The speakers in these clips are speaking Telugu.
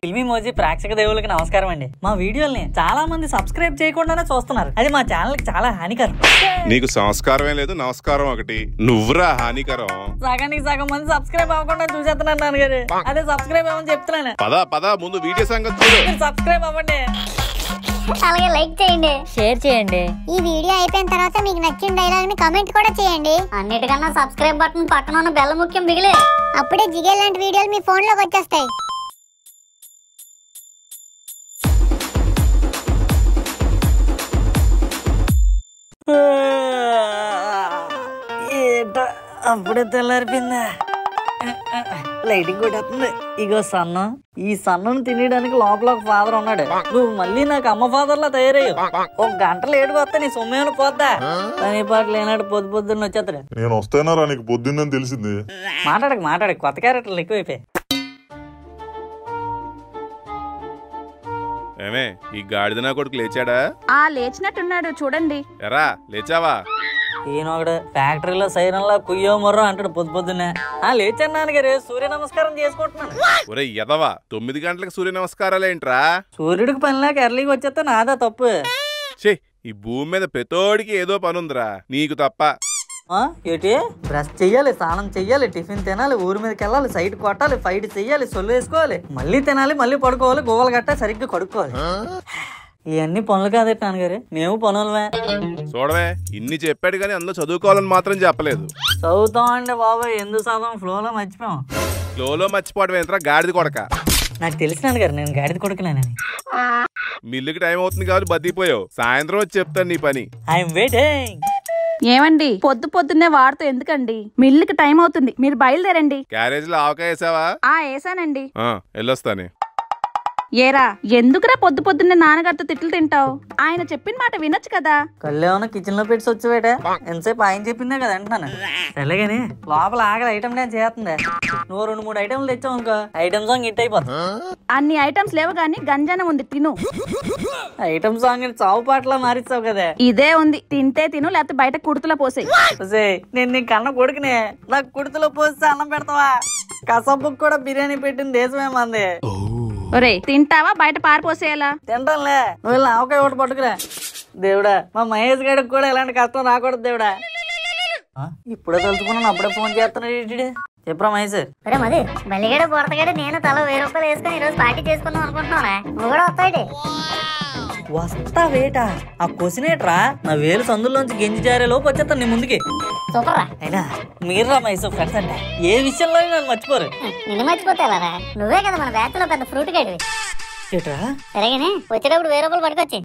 ఫిల్మీ మోజీ ప్రేక్షక దేవులకి నమస్కారం అండి. మా వీడియోల్ని చాలా మంది సబ్స్క్రైబ్ చేయకుండానే చూస్తున్నారు. అది మా ఛానల్ కి చాలా హానికరం. నీకు సంస్కారమే లేదు, నమస్కారం ఒకటి. నువ్వురా హానికరం. సగానికి సగం మంది సబ్స్క్రైబ్ అవ్వకుండా చూసేస్తున్నాను నాన్నగారు. అదే సబ్స్క్రైబ్ అవ్వని చెప్తున్నాను. పద ముందు వీడియో సంగతి చూడు. సబ్స్క్రైబ్ అవ్వండి, అలాగే లైక్ చేయండి, షేర్ చేయండి. ఈ వీడియో అయిపోయిన తర్వాత మీకు నచ్చిన డైలాగ్ ని కామెంట్ కూడా చేయండి. అన్నిటికన్నా సబ్స్క్రైబ్ బటన్ పక్కన ఉన్న బెల్ ముఖ్యం బిగిలే. అప్పుడే జిగే లాంటి వీడియోలు మీ ఫోన్ లోకి వచ్చేస్తాయి. అప్పుడే తెల్లారిపోయిందా? లైటింగ్ కూడా వస్తుంది. ఇగో సన్నం, ఈ సన్నను తినేయడానికి లోపల ఒక ఫాదర్ ఉన్నాడు. నువ్వు మళ్ళీ నాకు అమ్మ ఫాదర్ లా తయారయ్యావు. ఒక గంట లేటుగా వస్తే నీ సొమ్మేమైనా పోద్దా? పని పాట లేనాడు పొద్దున్న వచ్చేస్తాడు. నేను వస్తానా నీకు పొద్దుందని తెలిసింది. మాట్లాడక కొత్త క్యారెక్టర్లు ఎక్కువైపోయి. ఏమే ఈ గాడిద నా కొడుకు లేచాడా? లేచినట్టున్నాడు చూడండి. ఎరా లేచావా? ఈయనొకడు ఫ్యాక్టరీలో సైరన్లా కుయ్యో మొర్రో అంటాడు పొద్దున్నే. లేచాను నాన్నగారు, సూర్య నమస్కారం చేసుకుంటున్నాను. ఒరే ఎదవా, 9 గంటలకు సూర్య నమస్కారాలేంట్రా? సూర్యుడికి పనిలాగా ఎర్లీకి వచ్చేస్తే నాదా తప్పు. ఛే, ఈ భూమి మీద పెతోడికి ఏదో పనుందిరా, నీకు తప్ప. ఏంటి? బ్రష్ చెయ్యాలి, స్నానం చెయ్యాలి, టిఫిన్ తినాలి, ఊరి మీదకి వెళ్ళాలి, సైడ్ కొట్టాలి, ఫైట్ చెయ్యాలి, సొల్లు వేసుకోవాలి, మళ్ళీ తినాలి, మళ్ళీ పడుకోవాలి, గోవలు గట్ట సరిగ్గా కడుక్కోవాలి. ఇవన్నీ పనులు కాదే నాన్నగారు, మేము పనులమే. చూడవే, ఇన్ని చెప్పాడు కానీ అందులో చదువుకోవాలని మాత్రం చెప్పలేదు. చదువుతాం అండి బాబాయ్, ఎందుకు చదవం, ఫ్లోలో మర్చిపోయాం. ఫ్లోలో మర్చిపోవడం ఏంట్రా గాడిద కొడక? నాకు తెలిసి నాన్నగారు నేను గాడిద కొడుకునేనని. మిల్లుకి టైం అవుతుంది కాబట్టి బతికిపోయావు. సాయంత్రం వచ్చి చెప్తాను నీ పని. I'm waiting. ఏమండి పొద్దున్నే వాడుతూ ఎందుకండి? మిల్లుకి టైం అవుతుంది, మీరు బయలుదేరండి. క్యారేజ్ లో ఆవకాయ వేసావా? వేసానండి. వెళ్ళొస్తానే. ఏరా, ఎందుకురా పొద్దున్నే నాన్నగారితో తిట్లు తింటావు? ఆయన చెప్పిన మాట వినొచ్చు కదా. కళ్ళేమన్నా కిచెన్ లో పెట్టి వచ్చేవేట? ఎంతసేపు ఆయన చెప్పిందే కదా అంటున్నాను. తెల్లగాని లోపల ఆకలి ఐటమ్ డాన్స్ చేస్తుంది. నువ్వు 2-3 ఐటమ్లు తెచ్చావు అనుకో, ఐటమ్ సాంగ్ హిట్ అయిపోతుంది. అన్ని ఐటమ్స్ లేవు గానీ గంజానం ఉంది, తిను. ఐటమ్ సాంగ్ చావు పాటలా మారిస్తావు కదా. ఇదే ఉంది, తింటే తిను, లేకపోతే బయట కుడుతులో పోసే. నేను నీ కన్న కొడుకునే, నాకు కుడుతులో పోస్తే అన్నం పెడతావా? కసబ్బుకు కూడా బిర్యానీ పెట్టిన దేశమే మంది. ఒరే, తింటావా బయట పారిపోసేయాలా? తింటానులే, నువ్వు వెళ్ళి ఆవకాయ ఒకటి పట్టుకురా. దేవుడా, మా మహేష్ గడికి కూడా ఇలాంటి కష్టం రాకూడదు దేవుడా. ఇప్పుడే తెలుసుకున్నాను, అప్పుడే ఫోన్ చేస్తున్నాడు. చెప్పరా మహేష్? మది బలిగడ బొరతగడ నేను తల 1000 రూపాయలు వేసుకుని ఈరోజు పార్టీ చేసుకుందాం అనుకుంటున్నారా? నువ్వు కూడా వస్తాయి. వస్తా వేటా? ఆ క్వశ్చన్ ఏట్రా? నా వేలు సందుల్లోంచి గెంజి జారే లోపు వచ్చేస్తాను నీ ముందుకి. సూపర్ రా. అయినా మీరా మహేష్ ఫ్రెండ్స్ అంటే ఏ విషయంలో నన్ను మర్చిపోరు. నిన్ను మర్చిపోతారా? నువ్వే కదా మన బ్యాచ్ లో పెద్ద ఫ్రూట్ గడివి. ఏట్రా? సరేగానే వచ్చేటప్పుడు 1000 రూపాయలు పట్టుకొచ్చి.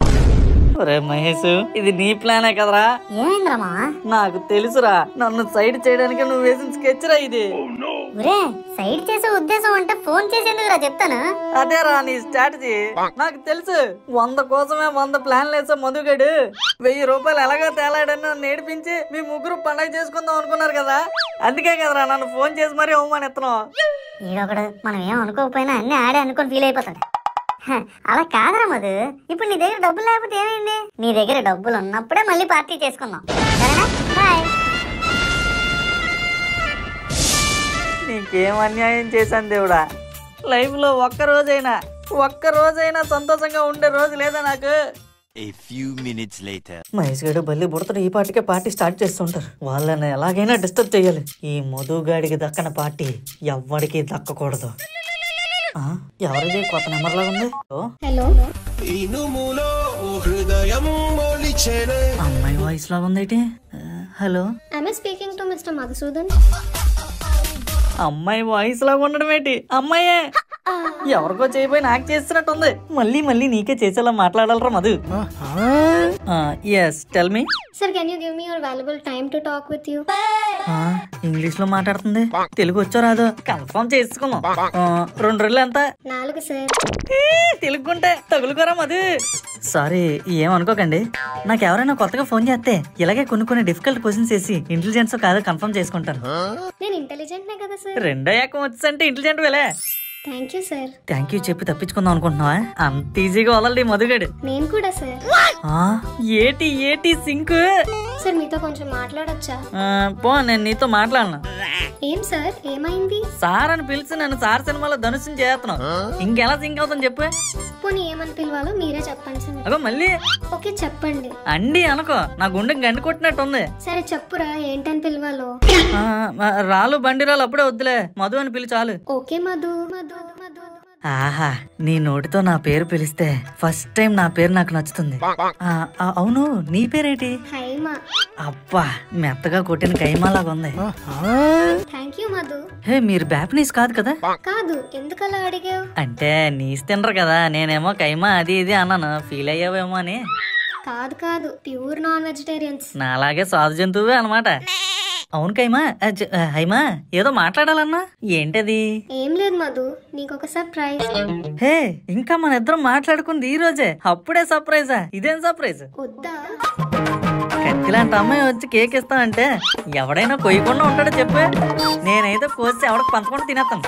ఒరే మహేష్, ఇది నీ ప్లానే కదరా? ఏమైందిరామా? నాకు తెలుసురా, నన్ను సైడ్ చేయడానికి నువ్వు వేసిన స్కెచ్ రా ఇది. ఒరే, సైడ్ చేసే ఉద్దేశం అంటే ఫోన్ చేసేందుకు రా చెప్తాను. అదేరా నీ స్ట్రాటజీ. నాకు తెలుసు, 100 కోసమే 100 ప్లాన్లు వేసా మధుగడు. 1000 రూపాయలు ఎలాగో తేలాడని నన్ను నేర్పించి మీ ముగ్గురు పండగ చేసుకుందాం అనుకున్నారు కదా. అందుకే కదరా నన్ను ఫోన్ చేసి మరీ అవమానిస్తున్నావు. ఈడొకడు మనం ఏం అనుకోకపోయినా అన్ని ఆడే అనుకుని ఫీల్ అయిపోతాడు. అలా కాదరా మధు, ఇప్పుడు నీ దగ్గర డబ్బులు లేకపోతే ఏమైంది? నీ దగ్గర డబ్బులు ఉన్నప్పుడే మళ్ళీ పార్టీ చేసుకుందాం, సరేనా? బాయ్. నీకేం అన్యాయం చేశాను దేవుడా? లైఫ్ లో ఒక్క రోజైనా సంతోషంగా ఉండే రోజు లేదా నాకు? మహేష్ గడు బల్లి బుడతడు ఈ పార్టీకే పార్టీ స్టార్ట్ చేస్తుంటారు. వాళ్ళని ఎలాగైనా డిస్టర్బ్ చేయాలి. ఈ మధుగాడికి దక్కన పార్టీ ఎవ్వడికి దక్కకూడదు. ఎవరిది కొత్త నెంబర్ లాగా ఉంది? హలో, అమ్మాయి వాయిస్ లాగా ఉంది ఏంటి? Hello, speaking to mister Madhusudan. అమ్మాయి వాయిస్ లాగా ఉండడం ఏంటి? అమ్మాయే ఎవరికో చేయబోయి నాకు చేస్తున్నట్టుంది. మళ్ళీ నీకే చేసేలా మాట్లాడాలరా Madhu. Yes, tell me. Sir, can you give me your valuable time to talk with you? English లో మాట్లాడుతుంది, తెలుగు వచ్చో రాదు కన్ఫర్మ్ చేసుకుందాం. 2 రోజులు ఎంత? 4 సార్. తెలుగుంటే తగులుకోరా మధు. సారీ, ఏమనుకోకండి. నాకు ఎవరైనా కొత్తగా ఫోన్ చేస్తే ఇలాగే కొన్ని డిఫికల్ట్ క్వశ్చన్స్ వేసి ఇంటెలిజెన్స్ కాదో కన్ఫర్మ్ చేసుకుంటారు. నేను ఇంటెలిజెంట్ కదా సార్? రెండో ఏకం వచ్చంటే ఇంటెలిజెంట్ వేలే. Thank you sir. Thank you చెప్పి తప్పించుకుందాం అనుకుంటున్నావా? అంత ఈజీగా వదలడి మధుగాడు. నేను కూడా సార్. ఏటి సింక్ సార్ మీతో కొంచెం మాట్లాడొచ్చా? పో, నేను నీతో మాట్లాడను. ఏం సార్, ఏమైంది? సార్ అని పిలిచి నన్ను సార్ సినిమాలో ధనుషుని చేస్తున్నావు. ఇంకెలా సింక్ అవుతాను చెప్పు. పోనీ ఏమని పిలవాలో మీరే చెప్పండి సార్. అగో మళ్ళీ ఓకే చెప్పండి. అండి అనుకో, నా గుండె గండి కొట్టినట్టుంది. సరే చెప్పురా, ఏంటని పిలవాలో? రాలు బండిరాలు అప్పుడే వద్దులే, మధు అని పిలి చాలు. ఓకే మధు. మధు మధు ఆహా, నీ నోటితో నా పేరు పిలిస్తే ఫస్ట్ టైం నా పేరు నాకు నచ్చుతుంది. అవును, నీ పేరేంటి? హైమా. అబ్బా, మెత్తగా కొట్టిన కైమాలాగా ఉంది. Thank you Madhu. హే, మీరు బ్యాపనీస్ కాదు కదా? కాదు, ఎందుకలా అడిగావు? అంటే నీస్ తినరు కదా, నేనేమో కైమా అది ఇది అన్నాను, ఫీల్ అయ్యావేమో అని. కాదు కాదు, ప్యూర్ నాన్ వెజిటేరియన్స్. నాలాగే సాధు జంతువే అనమాట. అవును కైమా, హైమా ఏదో మాట్లాడాలన్నా, ఏంటది? ఏం లేదు మధు, నీకొక సర్ప్రైజ్. హే, ఇంకా మన ఇద్దరం మాట్లాడుకుంది ఈ రోజే, అప్పుడే సర్ప్రైజా? ఇదేం సర్ప్రైజ్? వద్దా? కత్తిలాంటి అమ్మాయి వచ్చి కేక్ ఇస్తానంటే ఎవడైనా కొయ్యకుండా ఉంటాడో చెప్పే. నేనైతే కోసి ఎవరికి పంచకుండా తినేస్తాను.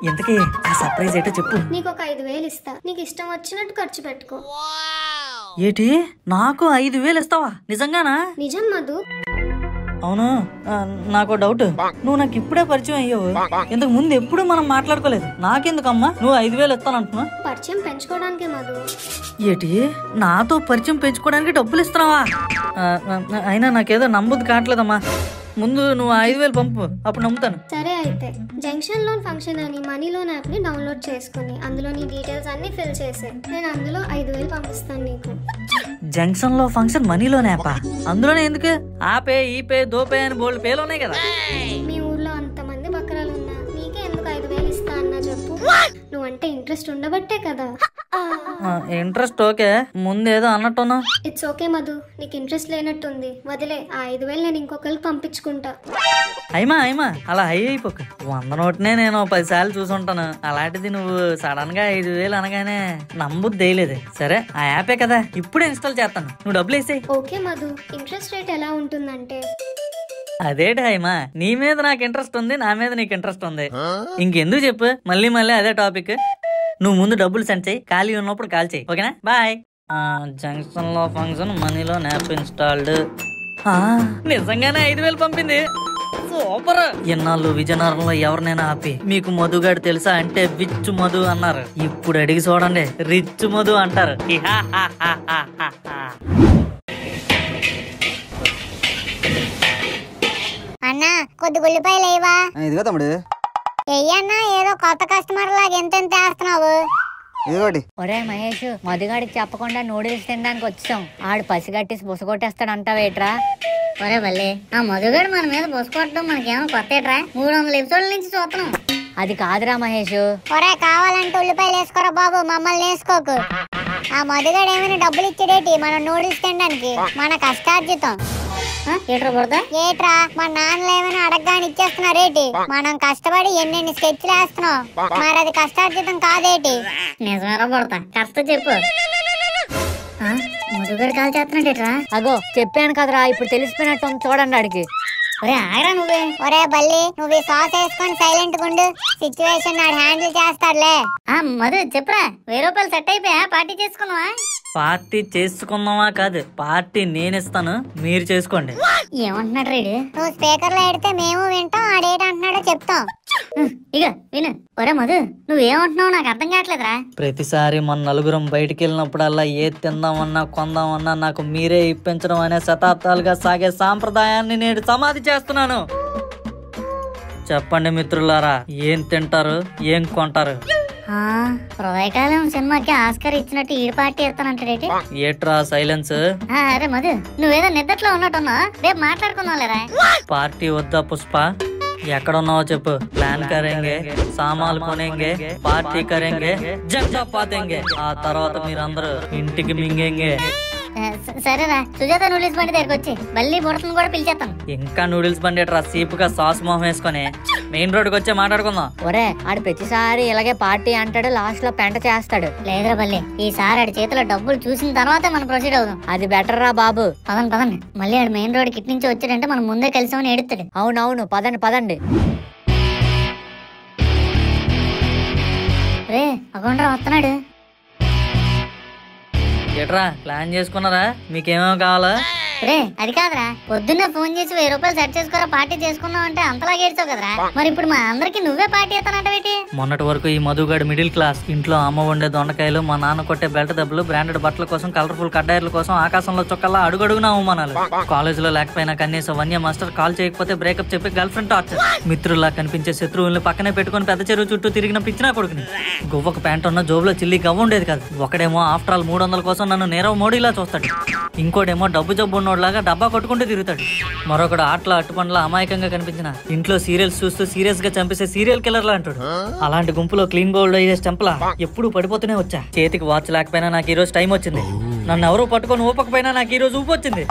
ఇంతకీ ఆ సర్ప్రైజ్ ఏంటో చెప్పు. నీకు ఒక 5,000 ఇస్తా, నీకు ఇష్టం వచ్చినట్టు ఖర్చు పెట్టుకో. ఏటి, నాకు 5,000 ఇస్తావా? నిజంగానా? నిజం మధు. అవును, నాకు డౌట్. నువ్వు నాకు ఇప్పుడే పరిచయం అయ్యావు, ఇంతకు ముందు ఎప్పుడు మనం మాట్లాడుకోలేదు. నాకెందుకమ్మా నువ్వు 5,000 ఇస్తానంటున్నా? పరిచయం పెంచుకోవడానికే మధు. ఏటి, నాతో పరిచయం పెంచుకోవడానికి డబ్బులు ఇస్తున్నావా? అయినా నాకేదో నమ్మబుద్ధి కావట్లేదమ్మా. ముందు నువ్వు 5,000 పంపు, అప్పుడు నమ్ముతాను. సరే అయితే, జంక్షన్ లోన్ ఫంక్షన్ అని మనీ లోన్ యాప్ ని డౌన్లోడ్ చేసుకుని అందులో నీ డీటెయిల్స్ అన్ని ఫిల్ చేసే. నేను అందులో 5,000 పంపిస్తాను నీకు. జంక్షన్ లో ఫంక్షన్ మనీలోనే యాపా? అందులోనే ఎందుకు? ఆ పే, ఈ పే, దో పే అని బోల్డ్ పేలు ఉన్నాయి కదా. మీ ఊర్లో అంతమంది బకరాలు ఉన్నా నీకే ఎందుకు 5,000 ఇస్తా అన్నా చెప్పు. నువ్వంటే ఇంట్రెస్ట్ ఉండబట్టే కదా. ఇంట్రెస్ట్ ఓకే, ముందేదో అన్నట్టున్నా. ఇట్స్ ఓకే మధు, నీకు ఇంట్రెస్ట్ లేనట్టుంది, వదిలే. ఆ 5,000 నేను ఇంకొకరికి పంపించుకుంటా. అయిమా అలా హై అయిపోక. 100 నోట్నే నేను 10 సార్లు చూసుంటాను, అలాంటిది నువ్వు సడన్ గా 5,000 అనగానే నమ్మబుద్ధి వేయలేదు. సరే, ఆ యాపే కదా, ఇప్పుడే ఇన్స్టాల్ చేస్తాను, నువ్వు డబ్బులు వేసేయి. ఓకే మధు, ఇంట్రెస్ట్ రేట్ ఎలా ఉంటుందంటే? అదేంటి హైమా, నీ మీద నాకు ఇంట్రెస్ట్ ఉంది, నా మీద నీకు ఇంట్రెస్ట్ ఉంది, ఇంకెందుకు చెప్పు మళ్ళీ మళ్ళీ అదే టాపిక్. నువ్వు ముందు డబ్బులు సెండ్ చేయి, ఖాళీ ఉన్నప్పుడు కాల్ చేయి, ఓకేనా? బాయ్. జంక్షన్ లో ఫంక్షన్ మనీలో యాప్ ఇన్స్టాల్డ్. నిజంగానే 5,000 పంపింది, సూపర్. ఎన్నాళ్ళు విజయనగరంలో ఎవరినైనా ఆపి మీకు మధుగాడు తెలుసా అంటే విచ్ మధు అన్నారు, ఇప్పుడు అడిగి చూడండి రిచ్ మధు అంటారు. అన్నా కొద్ది ఉల్లిపాయలు లేవా? ఇదిగో తమ్ముడు. ఎయ్యన్నా, ఏదో కొత్త కస్టమర్ లాగా ఎంత వేస్తున్నావు. ఇదిగోటి. ఒరే మహేష్, మధుగాడికి చెప్పకుండా నూడిల్స్ తినడానికి వచ్చాం, ఆడు పసిగట్టేసి బుసగొట్టేస్తాడంటావేట్రా? ఒరే బల్లి, ఆ మధుగాడు మన మీద బుసకొట్టడం మనకేమో కొత్తేట్రా? 300 ఎపిసోడ్ల నుంచి చూస్తున్నాం. అది కాదురా మహేష్. ఒరే, కావాలంటే ఉల్లిపాయలు వేసుకోరా బాబు, మమ్మల్ని వేసుకోకు. ఆ మధుగాడు ఏమైనా డబ్బులు ఇచ్చేదేటి మనం నూడిల్స్ తినడానికి? మన కష్టార్జితం. ఏట్రా, మా నాన్నలు ఏమైనా అడగగానే ఇచ్చేస్తున్నారేటి? మనం కష్టపడి ఎన్నెన్ని స్కెచ్లు వేస్తున్నాం, మరి అది కష్టార్జితం కాదేటి? నిజమేరా పడతా, కష్ట చెప్పు. మధుగాడు కాల్ చేస్తున్నాడేట్రా? అగో చెప్పాను కదరా, ఇప్పుడు తెలిసిపోయినట్టు చూడండి ఆడికి. ఒరే ఆగరా నువ్వే. ఒరే బల్లి, నువ్వు ఈ సాస్ వేసుకొని సైలెంట్ గుండు, సిచ్యువేషన్ నాడు హ్యాండిల్ చేస్తాడులే. మధు చెప్పురా, 1000 రూపాయలు సెట్ అయిపోయా? పార్టీ చేసుకున్నావా? పార్టీ చేసుకుందామా కాదు, పార్టీ నేనిస్తాను, మీరు చేసుకోండి. ఏమంటున్నాడు రేడు? నువ్వు స్పీకర్ లో ఎడితే మేము వింటాం, ఆడేటంటున్నాడో చెప్తాం. ఇక విను. ఒరే మధు, నువ్వేమంటున్నావు నాకు అర్థం కావట్లేదురా. ప్రతిసారి మన నలుగురం బయటికి వెళ్ళినప్పుడల్లా ఏది తిందామన్నా కొందామన్నా నాకు మీరే ఇప్పించడం అనే శతాబ్దాలుగా సాగే సాంప్రదాయాన్ని నేను సమాధి చేస్తున్నాను. చెప్పండి మిత్రులారా, ఏం తింటారు, ఏం కొంటారు? హృదయకాలం సినిమాకి ఆస్కర్ ఇచ్చినట్టు ఈ పార్టీ ఇస్తానంటాడేటి? ఏట్రా సైలెన్స్? అరే మధు, నువ్వేదో నిద్రలో ఉన్నట్టున్నా, రేపు మాట్లాడుకుందాం లేరా? పార్టీ వద్దా పుష్ప? ఎక్కడ ఉన్నావో చెప్పు, ప్లాన్ కరేంగే, సామాన్లు కొనేంగే, పార్టీ కరేంగే, జంతా పాతేంగే, ఆ తర్వాత మీరందరూ ఇంటికి మింగేంగే. సరేరా, సుజాత నూడిల్స్ బండి దగ్గరికి వచ్చి మళ్ళీ బుడతను కూడా పిలిచేస్తాం. ఇంకా నూడిల్స్ బండి ఎట్రా, సీపుగా సాస్ మొహం వేసుకొని మెయిన్ రోడ్కి వచ్చే మాట్లాడుకుందాం. ఒరే, ఆడు ప్రతిసారి ఇలాగే పార్టీ అంటాడు, లాస్ట్ లో పెంట చేస్తాడు. లేదురా బల్లి, ఈసారి ఆడి చేతిలో డబ్బులు చూసిన తర్వాతే మనం ప్రొసీడ్ అవుదాం. అది బెటర్ రా బాబు. పదండి, మళ్ళీ ఆడు మెయిన్ రోడ్ కిట్ నుంచి వచ్చాడంటే మనం ముందే కలిసామని ఎడుతాడు. అవునవును, పదండి. రే అకౌంటర్ వస్తున్నాడు. ఏట్రా ప్లాన్ చేసుకున్నారా? మీకేమేమో కావాలా? రే అది కాదురా, పొద్దున్న ఫోన్ చేసి 1000 రూపాయలు సెట్ చేసుకోరా పార్టీ చేసుకున్నావు అంటే అంతలా ఏడ్చావు కదరా. మరి ఇప్పుడు మా అందరికి నువ్వే పార్టీ ఇస్తానంటే? మొన్నటి వరకు ఈ మధుగాడు మిడిల్ క్లాస్, ఇంట్లో అమ్మ వండే దొండకాయలు, మా నాన్న కొట్టే బెల్ట్ దెబ్బలు, బ్రాండెడ్ బట్టల కోసం, కలర్ఫుల్ కడ్డాయిల కోసం ఆకాశంలో చొక్కల్లా అడుగడుగునా అవమానాలు. కాలేజ్ లో లేకపోయినా కనీసం వన్య మాస్టర్ కాల్ చేయకపోతే బ్రేకప్ చెప్పి గర్ల్ ఫ్రెండ్ టార్చర్. మిత్రుల్లా కనిపించే శత్రువుల్ని పక్కనే పెట్టుకుని పెద్ద చెరువు చుట్టూ తిరిగిన పిచ్చినా కొడుకుని. గువ్వకు ప్యాంట్ ఉన్న జోబులో చిల్లి గవ్వ ఉండేది కాదు. ఒకడేమో ఆఫ్టర్ ఆల్ 300 కోసం నన్ను నీరవ్ మోడీలా చూస్తాడు, ఇంకోటేమో డబ్బు జబ్బు ఉన్నోడ్లాగా డబ్బా కొట్టుకుంటూ తిరుగుతాడు, మరొకడు ఆటల అట్టుపండ్లా అమాయకంగా కనిపించిన ఇంట్లో సీరియల్స్ చూస్తూ సీరియస్ గా చంపేసే సీరియల్ కిల్లర్ లా అంటాడు. అలాంటి గుంపులో క్లీన్ బౌల్డ్ అయ్యే స్టెంప్లా ఎప్పుడు పడిపోతూనే వచ్చా. చేతికి వాచ్ లేకపోయినా నాకు ఈ రోజు టైం వచ్చింది, నన్ను ఎవరూ పట్టుకొని ఊపకపోయినా నాకు ఈ రోజు ఊపు వచ్చింది,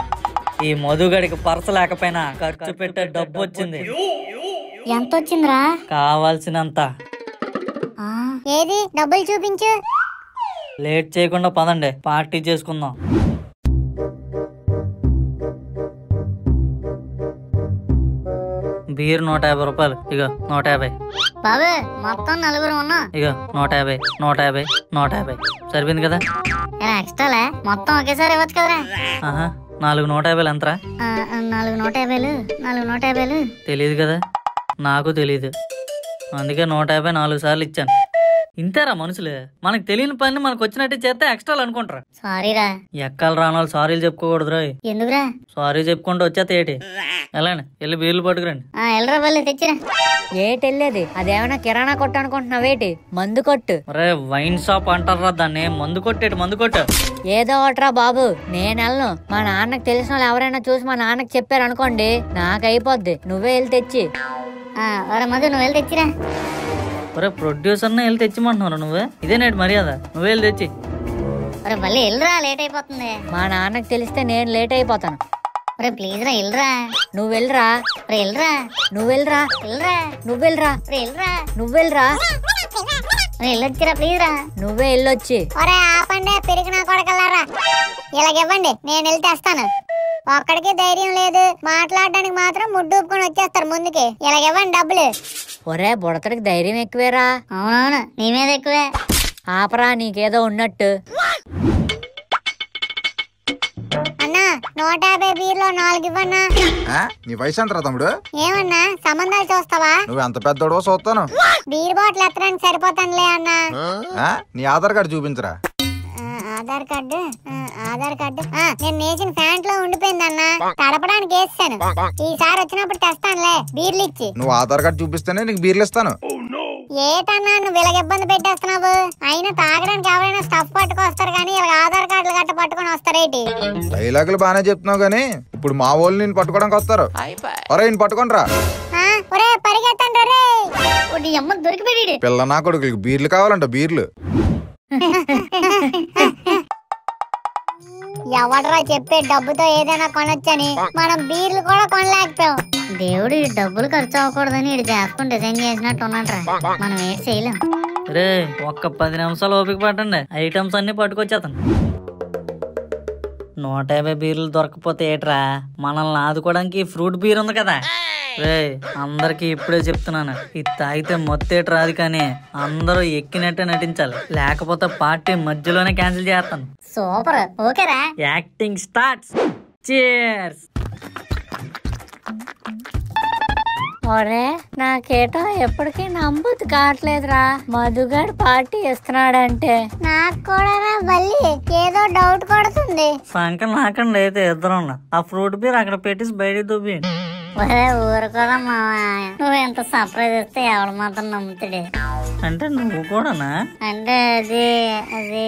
ఈ మధుగడికి పర్స్ లేకపోయినా ఖర్చు పెట్టే డబ్బు వచ్చింది. ఎంత వచ్చిందిరా? కావాల్సినంత. ఏది డబ్బులు చూపించు. లేట్ చేయకుండా పదండి పార్టీ చేసుకుందాం. బీర్ 150 రూపాయలు. ఇక 150. బాబు మొత్తం 4 ఉన్నా. ఇక 150, 150, 150 సరిపోయింది కదా? ఎక్స్ట్రాలే మొత్తం ఒకేసారి ఇవ్వచ్చు కదరా. 4 150 ఎంతరా? 4 150. 4 150 తెలియదు కదా? నాకు తెలీదు, అందుకే 150 4 సార్లు ఇచ్చాను. ఇంతేరా మనుషులు, మనకు తెలియని పని మనకు వచ్చినట్టు చేస్తే ఎక్స్ట్రాలు అనుకుంటారా. సారీరా. ఎక్కాలు రానాలు సారీలు చెప్పుకోకూడదు రా. ఎందుకురా? సారీ చెప్పుకుంటూ వచ్చేస్తే ఏటి ఎలాండి వెళ్ళి బీర్లు పట్టుకురండి. ఎల్లరా బల్లి తెచ్చిరా. ఏటెళ్ళేది? అదేమన్నా కిరాణా కొట్టు అనుకుంటున్నావేటి? మందు కొట్టు. రే వైన్ షాప్ అంటారా దాన్ని? మందు కొట్టేటి మందు కొట్టు. ఏదో ఒకట్రా బాబు, నేను వెళ్ళను. మా నాన్నకు తెలిసిన వాళ్ళు ఎవరైనా చూసి మా నాన్నకి చెప్పారు అనుకోండి, నాకు అయిపోద్ది. నువ్వే వెళ్ళి తెచ్చి. మధు నువ్వు వెళ్ళి తెచ్చిరా. ఒరే ప్రొడ్యూసర్ నే వెళ్ళి తెచ్చిమంటున్నారు నువ్వే? ఇదే నేటి మర్యాద, నువ్వే వెళ్ళి తెచ్చి. మళ్ళీ వెళ్ళరా, లేట్ అయిపోతుంది. మా నాన్నకి తెలిస్తే నేను లేట్ అయిపోతాను. ప్లీజ్ రా వెళ్ళరా. నువ్వు వెళ్ళరా. వెళ్ళరా. నువ్వు వెళ్ళరా. వెళ్ళరా. నువ్వు వెళ్ళరా. వెళ్ళరా. నువ్వు వెళ్ళరా. వెళ్ళొచ్చిరా ప్లీజ్ రా. నువ్వే వెళ్ళొచ్చి. ఒరే ఆపండి పెరిగినా కొడకల్లారా. ఇలాగివ్వండి, నేను వెళ్ళి తెస్తాను. ఒక్కడికి ధైర్యం లేదు, మాట్లాడడానికి మాత్రం ముడ్డూపుకొని వచ్చేస్తారు ముందుకి. ఇలాగివ్వండి డబ్బులు. ఒరే బుడతడికి ధైర్యం ఎక్కువేరా. అవునవును నీ మీద ఎక్కువే. ఆపరా, నీకేదో ఉన్నట్టు. అన్నా 150 బీర్లో 4 ఇవ్వన్నా. నీ వయసు ఎంతరా తమ్ముడు? ఏమన్నా సంబంధాలు చూస్తావా? నువ్వు ఎంత పెద్దోడో చూస్తాను. బీర్ బాటిల్ ఎత్తడానికి సరిపోతానులే అన్నా. నీ ఆధార్ కార్డు చూపించరా. ఆధార్ కార్డు. నేను నేసిన ప్యాంట్ లో ఉండిపోయింది అన్న, తడపడానికి వేసాను. ఈసారి వచ్చినప్పుడు తెస్తానులే బీర్లు ఇచ్చి. నువ్వు ఆధార్ కార్డు చూపిస్తేనే నీకు బీర్లు ఇస్తాను. ఏటన్నా నువ్వు ఇలాగ ఇబ్బంది పెట్టేస్తున్నావు? అయినా తాగడానికి ఎవరైనా స్టఫ్ పట్టుకొస్తారు కానీ ఇలా ఆధార్ కార్డులు గట్ట పట్టుకొని వస్తారేటి? డైలాగులు బానే చెప్తున్నావు గానీ ఇప్పుడు మా వాళ్ళు నేను పట్టుకోవడానికి వస్తారు. ఒరే నేను పట్టుకోండి రా. పరిగెత్తండి రే. అమ్మకు దొరికిపోయాడు. పిల్ల నా కొడుకులకి బీర్లు కావాలంట, బీర్లు. ఎవడరా చెప్పే డబ్బుతో ఏదైనా కొనొచ్చని? మనం బీర్లు కూడా కొనలేకపోయాం. దేవుడు ఈ డబ్బులు ఖర్చు అవ్వకూడదని ఇది చేసుకుని డిజైన్ చేసినట్టు ఉన్నట్రా. మనం ఏం చేయలేం. రే ఒక్క 10 నిమిషాలు ఓపిక పట్టండి, ఐటమ్స్ అన్ని పట్టుకొచ్చేతాను. 150 బీర్లు దొరకపోతే ఏట్రా, మనల్ని ఆదుకోవడానికి ఫ్రూట్ బీర్ ఉంది కదా. రే అందరికి ఇప్పుడే చెప్తున్నాను, ఇది తాగితే మొత్తేటి రాదు కానీ అందరూ ఎక్కినట్టే నటించాలి, లేకపోతే పార్టీ మధ్యలోనే క్యాన్సిల్ చేస్తాను. సూపర్, ఓకేరా. Acting starts. చీర్స్. ఒరే నాకేటో ఎప్పటికీ నమ్మబుద్ధి కావట్లేదురా, మధుగాడు పార్టీ ఇస్తున్నాడంటే. నాకు కూడా మళ్ళీ ఏదో డౌట్ కొడుతుంది. సంకల్ నాకండి అయితే ఇద్దరు ఆ ఫ్రూట్ బీర్ అక్కడ పెట్టేసి బయట దుబ్బి. ఊరుకోదా మావా, నువ్వు ఎంత సర్ప్రైజ్ ఇస్తే ఎవడు మాత్రం నమ్ముతాడే. అంటే నువ్వు కూడానా? అంటే అది అది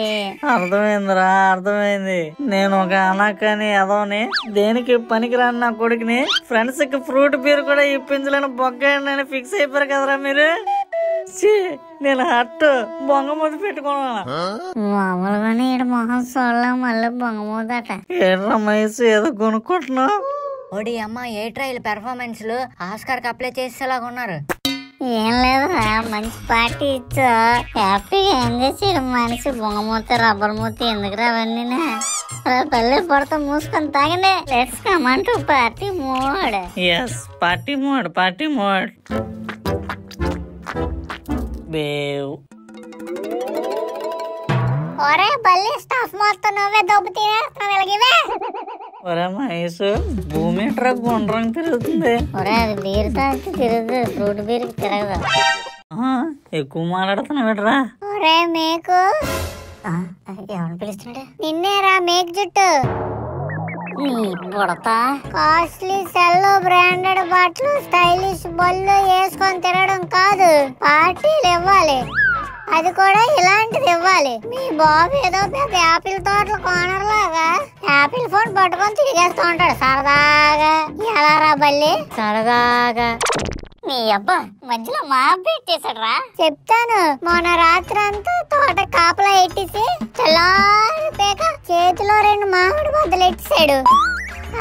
అర్థమైందిరా, అర్థమైంది. నేను ఒక అనాకని ఎదవని, దేనికి పనికిరాని నా కొడుకుని ఫ్రెండ్స్ కి ఫ్రూట్ బీర్ కూడా ఇప్పించలేని బొగ్గని ఫిక్స్ అయిపోయారు కదరా మీరు. నేను హట్టు బొంగమూత పెట్టుకున్నా. మామూలుగానే ఈడ మొహం చూడలే, మళ్ళీ బొంగమూదట. ఏడ్రా మహేష్ ఏదో కొనుక్కుంటున్నావు? ఓడి అమ్మ, ఏ ట్రైల్ పెర్ఫార్మెన్స్ ఆస్కార్ కి అప్లై చేసేలాగా ఉన్నారు. ఏం లేదురా, మంచి పార్టీ ఇచ్చా, హ్యాపీగా ఎంజాయ్ చేయడం మనిషి. బొంగమూత రబ్బర్ మూత ఎందుకురా అవన్నీ? పల్లె పడతా మూసుకొని తాగండి. Let's come on to party mode. Yes, party mode, party mode. బేవ్ ఒరే బల్లి స్టఫ్ మొత్తం నువ్వే దొబ్బు తినేస్తున్నావు ఇలాగివే. ఒరే మహేష్, భూమి ట్రక్ గుండ్రం తిరుగుతుంది. ఒరే అది బీర్ తాగితే తిరుగుతుంది, ఫ్రూట్ బీర్ తిరగదు. ఎక్కువ మాట్లాడుతున్నావు ఏంట్రా? ఒరే మేకు, ఎవరిని పిలుస్తున్నాడు? నిన్నేరా మేక్ జుట్టు. కాస్ట్లీ సెల్ బ్రాండెడ్ బట్టలు స్టైలిష్ బళ్ళు వేసుకొని తిరగడం కాదు, పార్టీలు ఇవ్వాలి. అది కూడా ఇలాంటిది ఇవ్వాలి. మీ బాబు ఏదో పెద్ద యాపిల్ తోటల కోనర్ లాగా యాపిల్ ఫోన్ పట్టుకొని తిరిగేస్తూ ఉంటాడు సరదాగా. ఎలా రా బల్లి? సరదాగా. నీ అబ్బా మధ్యలో మా పెట్టేశాడు రా. చెప్తాను, మొన్న రాత్రి అంతా తోట కాపలా ఎట్టేసి చల్లారి పేక చేతిలో 2 మామిడి బద్దలు ఎట్టేశాడు.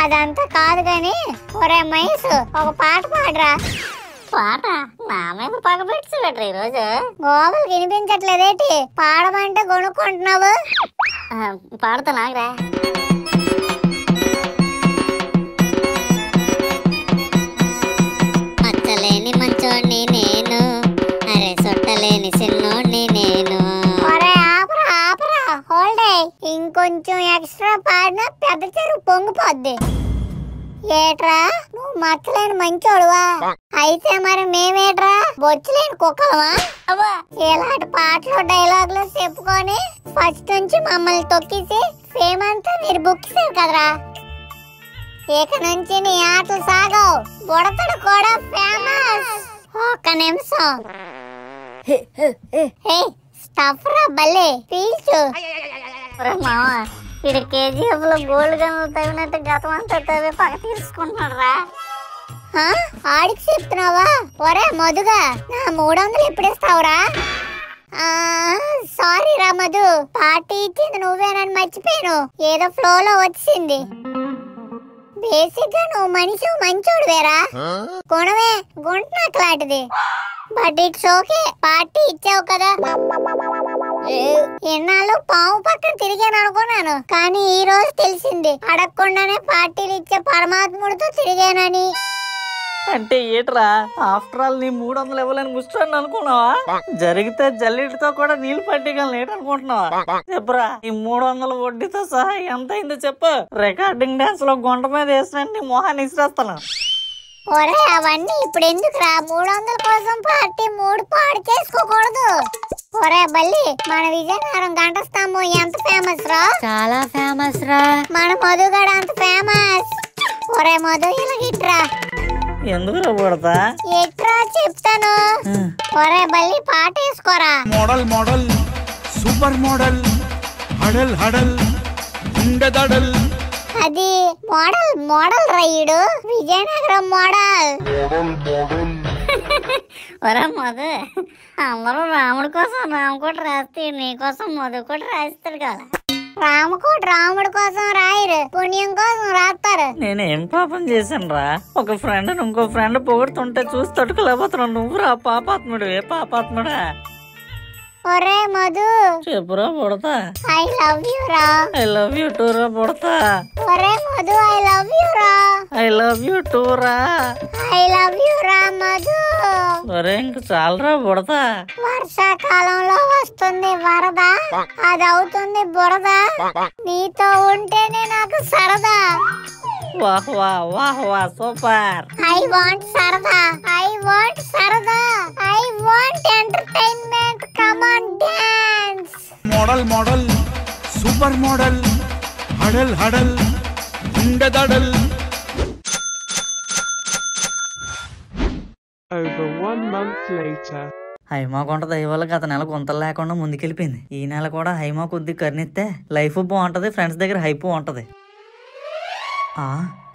అదంతా కాదు గాని ఒరే మహేష్, ఒక పాట పాడరా. పాట నా మీద పగ పెట్టేసాడు ఈరోజు. గోవలు వినిపించట్లేదేటి? పాడమంటే కొనుక్కుంటున్నావు. పాడతా నాగరా. మచ్చలేని మంచోడిని నేను, అరే సొట్టలేని సిన్నోడిని నేను. ఆపరా హోల్డే. ఇంకొంచెం ఎక్స్ట్రా పాడినా పెద్ద చెరువు పొంగిపోద్ది. ఏట్రా నువ్వు మచ్చలేని మంచోడువా? అయితే మరి మేమేట్రా బొచ్చులేని కుక్కలవా? ఇలాంటి పాటలు డైలాగులు చెప్పుకొని ఫస్ట్ నుంచి మమ్మల్ని తొక్కేసి ఫేమ్ అంతా మీరు బుక్ చేశారు కదరా. ఇక నుంచి నీ ఆటలు సాగవు, బుడతడు కూడా ఫేమస్. ఒక్క నిమిషం. స్టఫ్ రా బల్లి, పీల్చు. మావా ఇది కేజీఎఫ్ లో గోల్డ్ గన్లు తగినట్టు గతం అంతా తవ్వి పక్క తీసుకుంటున్నాడు రా. ఆడికి చెప్తున్నావా? ఒరే మధుగా, నా 300 ఎప్పుడు ఇస్తావురా? సారీ రా మధు, పార్టీ ఇచ్చింది నువ్వేనని మర్చిపోయాను, ఏదో ఫ్లో లో వచ్చింది. బేసిక్ గా నువ్వు మనిషి మంచోడు వేరా, గుణమే గుంటనాట్లాంటిది. బట్ ఇట్స్ ఓకే, పార్టీ ఇచ్చావు కదా. ఎన్నాళ్ళు పాము పక్కన తిరిగాను అనుకున్నాను, కానీ ఈ రోజు తెలిసింది అడగకుండానే పార్టీలు ఇచ్చే పరమాత్ముడితో తిరిగానని. అంటే ఏట్రా, ఆఫ్టర్ ఆల్ నీ 300 ఇవ్వాలని ముస్తాను అనుకున్నావా? జరిగితే జల్లిటితో కూడా నీళ్లు పట్టిగలను ఏటనుకుంటున్నావా? చెప్పురా, ఈ 300 వడ్డీతో సహా ఎంత అయిందో చెప్పు. రికార్డింగ్ డాన్స్ లో గుంట మీద వేసినట్టు నీ మొహాన్ని ఇసిరేస్తాను. ఒరే అవన్నీ ఇప్పుడు ఎందుకురా? 300 కోసం పార్టీ 3 పాడు చేసుకోకూడదు. ఒరే బల్లి, మన విజయనగరం గంట స్తంభం ఎంత ఫేమస్ రా? చాలా ఫేమస్ రా. మన మధుగడ అంత ఫేమస్. ఒరే మధు ఇలాగిట్రా. ఎందుకు పడతా? ఎట్రా చెప్తాను. ఒరే బల్లి పాట వేసుకోరా. మోడల్ మోడల్ సూపర్ మోడల్ హడల్ హడల్ ఉండదడల్. అది model model ride, Vizianagaram model. ఒరే మధు, అందరూ రాముడి కోసం రామకోట రాస్తే నీకోసం మధుకోట రాస్తాడు కదా. రామకోట రాముడి కోసం రాయరు, పుణ్యం కోసం రాస్తారు. నేనేం పాపం చేశాను రా? ఒక ఫ్రెండ్ ఇంకో ఫ్రెండ్ పొగుడుతుంటే చూసి తట్టుకోలేకపోతున్నావు. నువ్వు రా పాపాత్ముడు. ఏ పాపాత్ముడా? ఒరే మధు, చెప్పురా బుడతా. ఐ లవ్ యూ రా. ఐ లవ్ యూ టూ రా బుడతా. ఒరే మధు, ఐ లవ్ యూ రా. ఐ లవ్ యూ టూ రా. ఐ లవ్ యూ రా మధు. ఒరే ఇంక చాలరా బుడతా. వర్షాకాలంలో వస్తుంది వరద, అది అవుతుంది బురద, నీతో ఉంటేనే నాకు సరదా. వాహ్ వాహ్ వాహ్ వాహ్ సూపర్. ఐ వాంట్ సరదా, ఐ వాంట్ సరదా, I want entertainment. Come on dance. Model model super model హడల్ హడల్ ఉండదడల్. Over 1 month later. హైమా కొంట దయవల్ల గత నెల గుంతలు లేకుండా ముందుకెళ్ళిపోయింది. ఈ నెల కూడా హైమా కొద్ది కర్నిస్తే లైఫ్ బాగుంటది, ఫ్రెండ్స్ దగ్గర హైప్ ఉంటది.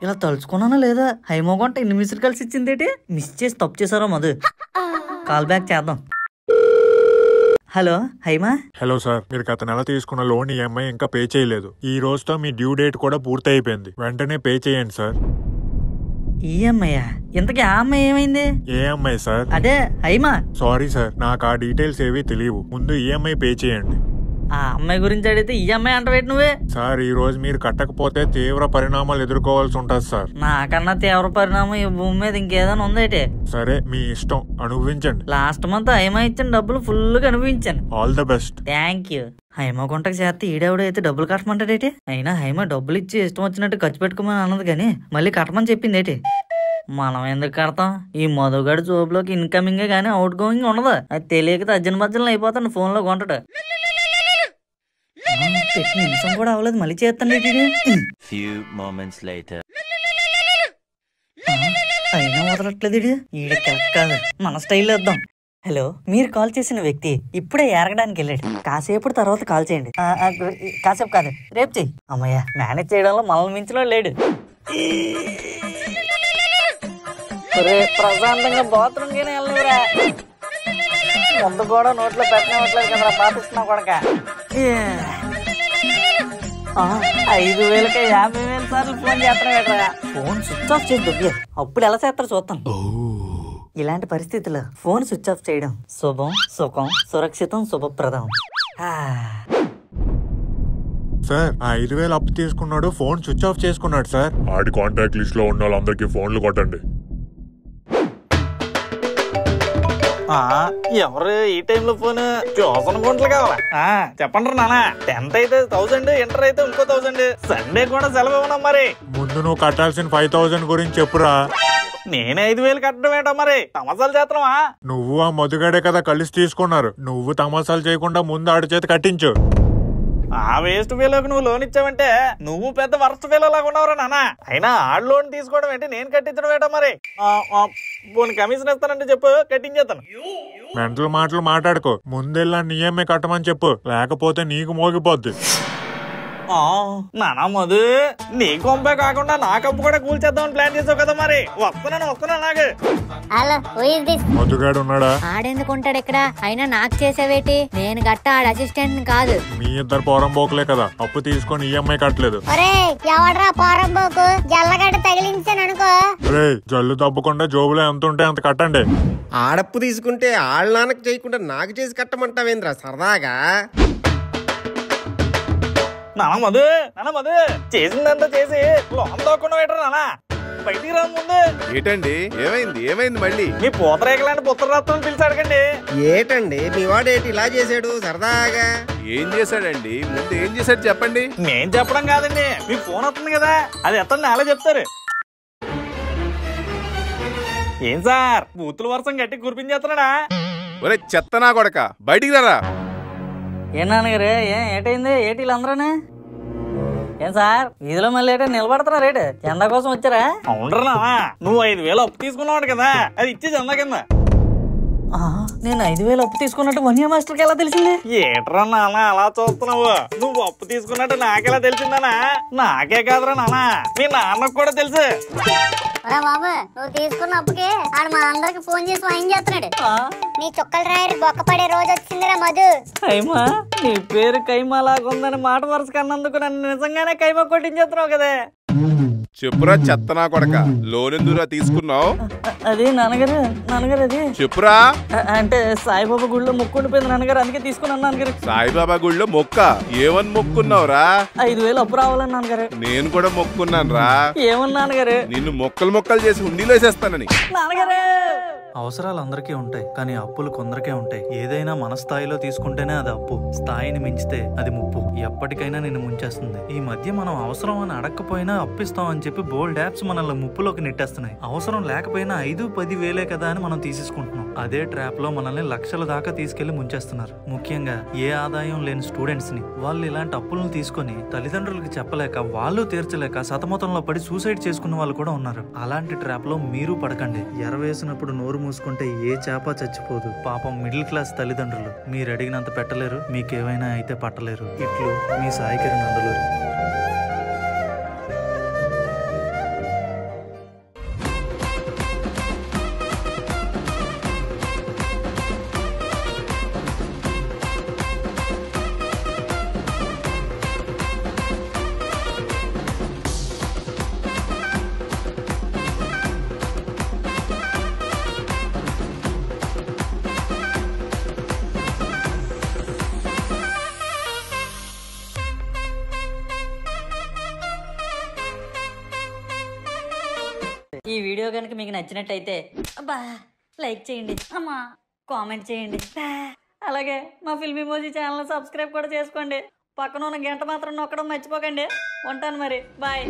ఇలా తలుచుకున్నానా లేదా? హైమా కొంట ఎన్ని మిస్డ్ కాల్స్ ఇచ్చిందేటి? మిస్ చేసి తప్పు చేశారో మధు. కాల్ బ్యాక్ చేద్దాం. హలో హైమా. హలో సార్, మీరు గత నెల తీసుకున్న లోన్ ఈఎంఐ ఇంకా పే చేయలేదు. ఈ రోజుతో మీ డ్యూ డేట్ కూడా పూర్తి అయిపోయింది. వెంటనే పే చేయండి సార్. ఈఎంఐయా? ఇంతకీ ఆ అమ్మాయి ఏమైంది? AMI sir. అదే హైమా. సారీ సార్, నాకు ఆ డీటెయిల్స్ ఏవి తెలియవు. ముందు ఈఎంఐ పే చేయండి. ఆ అమ్మాయి గురించి అడిగితే ఈఎంఐ అంటవేటి నువ్వే? సార్, ఈ రోజు మీరు కట్టకపోతే తీవ్ర పరిణామాలు ఎదుర్కోవాల్సి ఉంటది సార్. నాకన్నా తీవ్ర పరిణామం ఈ భూమి మీద ఇంకేదైనా ఉందేటి? సరే, మీ ఇష్టం, అనుభవించండి. లాస్ట్ మంత్ హైమా ఇచ్చిన డబ్బులు ఫుల్ గా అనుభవించాను. All the best. Thank you. Haima కొంటకు చేస్తే ఈడెవడైతే డబ్బులు కట్టమంటాడేటి? అయినా హైమ డబ్బులు ఇచ్చి ఇష్టం వచ్చినట్టు ఖర్చు పెట్టుకోమని అన్నది కానీ మళ్ళీ కట్టమని చెప్పింది ఏంటి? మనం ఎందుకు కడతాం? ఈ మధుగాడు జోబులోకి ఇన్కమింగ్ గానీ అవుట్ గోయింగ్ ఉండదు. అది తెలియక తజ్జన బజ్జలను అయిపోతాను ఫోన్ లో కొంటాడు. పెట్టిన నిమిషం కూడా అవ్వలేదు మళ్ళీ చేస్తాను. అయినా వదలట్లేదు. ఈడ కాదు, మన స్టైల్ వేద్దాం. హలో, మీరు కాల్ చేసిన వ్యక్తి ఇప్పుడే ఎరగడానికి వెళ్ళాడు. కాసేపు తర్వాత కాల్ చేయండి. కాసేపు కాదు, రేపు చెయ్యి. అమ్మయ్య, మేనేజ్ చేయడంలో మనల్ని మించిలో లేడు. ప్రశాంతంగా బాత్రూమ్ కి వెళ్ళిరా. ముందు కూడా నోట్లో పెట్టనివ్వట్లేదు కదరా పాపిస్తున్నావు కొడక. 5,000కి 50,000 సార్లు ఫోన్ చేస్తున్నాడు. ఫోన్ స్విచ్ ఆఫ్ చేసి దొబ్బే అప్పుడు ఎలా చేస్తారో చూస్తాం. ఇలాంటి పరిస్థితుల్లో ఫోన్ స్విచ్ ఆఫ్ చేయడం శుభం, సుఖం, సురక్షితం, శుభప్రదం. సార్ 5,000 అప్పు తీసుకున్నాడు, ఫోన్ స్విచ్ ఆఫ్ చేసుకున్నాడు సార్. ఆడి కాంటాక్ట్ లిస్ట్ లో ఉన్న వాళ్ళందరికీ ఫోన్లు కొట్టండి. ఎవరు ఈ టైంలో ఫోన్? ట్యూషన్ గుంటలు కావాలా? చెప్పండి నాన్న. 10th అయితే 1000, ఇంటర్ అయితే ఇంకో 1000, సండే కూడా సెలవు ఇవ్వడం. మరి ముందు నువ్వు కట్టాల్సిన 5,000 గురించి చెప్పురా. నేను 5,000 కట్టడం ఏంటో? మరి తమాసాలు చేస్తున్నావా? నువ్వు ఆ మధుగాడే కదా కలిసి తీసుకున్నారు. నువ్వు తమాసాలు చేయకుండా ముందు ఆడి చేతి కట్టించు. ఆ వేస్ట్ ఫీలోకి నువ్వు లోన్ ఇచ్చావంటే నువ్వు పెద్ద వర్స్ట్ ఫీలో లాగా ఉన్నావురా నాన్న. అయినా ఆడు లోన్ తీసుకోవడం ఏంటి, నేను కట్టించడం ఏంటో? మరి పోనీ కమిషన్ ఇస్తానంటే చెప్పు, కట్టించేస్తాను. మెంటల్ మాటలు మాట్లాడుకో. ముందెల్లా నీయమ్మే కట్టమని చెప్పు, లేకపోతే నీకు మోగిపోద్ది. నానా మధు, నీ కొంపే కాకుండా నా కంపు కూడా కూల్చేద్దామని ప్లాన్ చేసావు కదా. మరి వస్తున్నా నాకు. మధుగాడు ఉన్నాడా? ఆడెందుకు ఉంటాడు ఇక్కడ? అయినా నాకు చేసేవేటి? నేను గట్ట ఆడ అసిస్టెంట్ కాదు. మీ ఇద్దరు పోరంబోకులే కదా, అప్పు తీసుకొని ఈఎంఐ కట్టలేదు. ఎవడ్రా పోరంబోకు? జల్లగడ్డ తగిలించాననుకో. జల్లు తప్పకుండా జోబులో ఎంత ఉంటే అంత కట్టండి. ఆడప్పు తీసుకుంటే ఆళ్ళ నాన్నకు చేయకుండా నాకు చేసి కట్టమంటావేంద్రా సరదాగా? నానా మధు, చేసిందంతా చేసి లోన్ తోకుండా పెట్టరు నానా. బయటికి రా ముందు. ఏంటండి, ఏమైంది మళ్ళీ? మీ పూతరేకలాంటి పుత్రరత్నం పిలిచి అడగండి. ఏటండి మీ వాడేటి ఇలా చేశాడు సరదాగా? ఏం చేశాడండి? ముందు ఏం చేశాడు చెప్పండి. నేను చెప్పడం కాదండి, మీకు ఫోన్ వస్తుంది కదా, అది ఎత్తండి అలా చెప్తారు. ఏం సార్, బూతుల వర్షం గట్టి కురిపించేస్తున్నాడా? ఒరే చెత్తనా కొడక, బయటికి రారా. ఏం నాన్నగారు, ఏటైంది? ఏటి వీళ్ళందరూ? ఏం సార్, వీధిలో మళ్ళీ ఏటో నిలబడుతున్నా? రేటు చందా కోసం వచ్చారా? అవునరా, నువ్వు 5,000 అప్పు తీసుకున్నావు కదా, అది ఇచ్చే చందా కింద. నేను 5,000 అప్పు తీసుకున్నట్టు వన్యా మాస్టర్కి ఎలా తెలిసింది? ఏట్రా నాన్న అలా చూస్తున్నావు? నువ్వు అప్పు తీసుకున్నట్టు నాకెలా తెలిసిందనా? నాకే కాదురా నాన్న, మీ నాన్నకు కూడా తెలుసు. బాబు, నువ్వు తీసుకున్న అప్పుకి ఆడు మా అందరికి ఫోన్ చేసి వాయిన్ చేస్తున్నాడు. నీ చుక్కలు రాయరు బొక్క పడే రోజు వచ్చిందిరా మధు. కైమా, నీ పేరు కైమా లాగుందని మాట వరుస కన్నందుకు నన్ను నిజంగానే కైమా కొట్టించేస్తున్నావు కదా. చెప్పురా చెత్తనా కొడక, లోన్ ఎందుకురా తీసుకున్నావు? అది నాన్నగారు అది చెప్పురా. అంటే సాయిబాబా గుడిలో మొక్కు ఉండిపోయింది నాన్నగారు, అందుకే తీసుకున్నాను నాన్నగారు. సాయిబాబా గుడిలో మొక్క? ఏమని మొక్కున్నావురా? 5,000 అప్పు రావాలని నాన్నగారు. నేను కూడా మొక్కున్నాను రా. ఏమన్నా నాన్నగారు? నిన్ను మొక్కలు చేసి హుండీలో వేసేస్తానని. నాన్నగారు, అవసరాలు అందరికీ ఉంటాయి, కానీ అప్పులు కొందరికే ఉంటాయి. ఏదైనా మన స్థాయిలో తీసుకుంటేనే అది అప్పు, స్థాయిని మించితే అది ముప్పు. ఎప్పటికైనా నిన్ను ముంచేస్తుంది. ఈ మధ్య మనం అవసరం అని అడగకపోయినా అప్పిస్తాం అని చెప్పి బోల్డ్ యాప్స్ మనల్ని ముప్పులోకి నెట్టేస్తున్నాయి. అవసరం లేకపోయినా 5-10 వేలే కదా అని మనం తీసేసుకుంటున్నాం. అదే ట్రాప్ లో మనల్ని లక్షల దాకా తీసుకెళ్లి ముంచేస్తున్నారు. ముఖ్యంగా ఏ ఆదాయం లేని స్టూడెంట్స్ ని. వాళ్ళు ఇలాంటి అప్పులను తీసుకొని తల్లిదండ్రులకు చెప్పలేక, వాళ్ళు తీర్చలేక సతమతంలో పడి సూసైడ్ చేసుకున్న వాళ్ళు కూడా ఉన్నారు. అలాంటి ట్రాప్ లో మీరు పడకండి. ఎరవేసినప్పుడు నోరు మూసుకుంటే ఏ చేప చచ్చిపోదు. పాపం మిడిల్ క్లాస్ తల్లిదండ్రులు, మీరు అడిగినంత పెట్టలేరు, మీకేమైనా అయితే పట్టలేరు. ఇట్లు మీ సాయి కిరణ్ నందలూరి. ఈ వీడియో కనుక మీకు నచ్చినట్టయితే అబ్బా లైక్ చేయండి, అమ్మా కామెంట్ చేయండి, అలాగే మా ఫిల్మ్ ఇమోజీ ఛానల్ సబ్స్క్రైబ్ కూడా చేసుకోండి. పక్కన ఉన్న గంట మాత్రం నొక్కడం మర్చిపోకండి. ఉంటాను మరి, బాయ్.